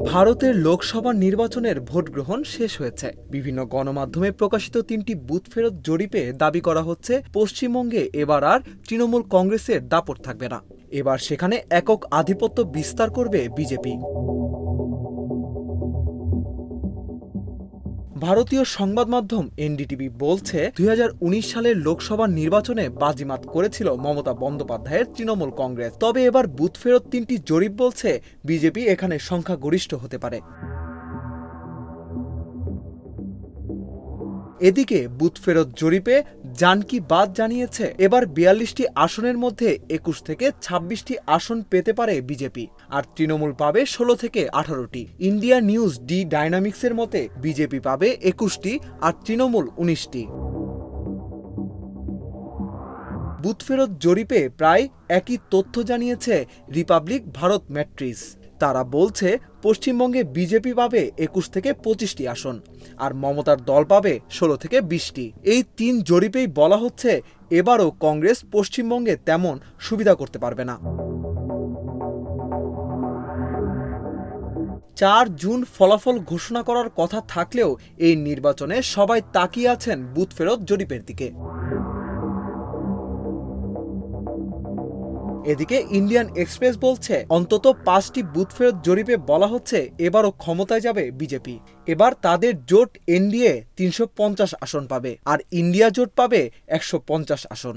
ভারতের লোকসভা নির্বাচনের ভোট গ্রহণ শেষ হয়েছে। বিভিন্ন গণমাধ্যমে প্রকাশিত ৩টি বুথ ফেরত জরিপে দাবি করা হচ্ছে পশ্চিমবঙ্গে এবার আর তৃণমূল কংগ্রেসের দাপট থাকবে না। এবার সেখানে একক আধিপত্য বিস্তার করবে বিজেপি। ভারতীয় সংবাদ মাধ্যম এনডিটিভি বলছে, ২০১৯ সালের লোকসভা নির্বাচনে বাজিমাত করেছিল মমতা বন্দ্যোপাধ্যায়ের তৃণমূল কংগ্রেস। তবে এবার বুথ ফেরত ৩টি জরিপ বলছে বিজেপি এখানে সংখ্যাগরিষ্ঠ হতে পারে। এদিকে বুথ ফেরত জরিপে জানকি বাদ জানিয়েছে, এবার ৪২টি আসনের মধ্যে ২১ থেকে ২৬টি আসন পেতে পারে বিজেপি, আর তৃণমূল পাবে ১৬ থেকে ১৮টি। ইন্ডিয়া নিউজ ডি ডাইনামিক্সের মতে বিজেপি পাবে ২১টি আর তৃণমূল ১৯টি। বুথ ফেরত জরিপে প্রায় একই তথ্য জানিয়েছে রিপাবলিক ভারত ম্যাট্রিস। তারা বলছে, পশ্চিমবঙ্গে বিজেপি পাবে ২১ থেকে ২৫টি আসন, আর মমতার দল পাবে ১৬ থেকে ২০টি। এই ৩ জরিপেই বলা হচ্ছে এবারও কংগ্রেস পশ্চিমবঙ্গে তেমন সুবিধা করতে পারবে না। ৪ জুন ফলাফল ঘোষণা করার কথা থাকলেও এই নির্বাচনে সবাই তাকিয়ে আছেন বুথ ফেরত জরিপের দিকে। এদিকে ইন্ডিয়ান এক্সপ্রেস বলছে, অন্তত ৫টি বুথ ফেরত জরিপে বলা হচ্ছে এবারও ক্ষমতায় যাবে বিজেপি। এবার তাদের জোট এনডিএ ৩৫০ আসন পাবে, আর ইন্ডিয়া জোট পাবে ১৫০ আসন।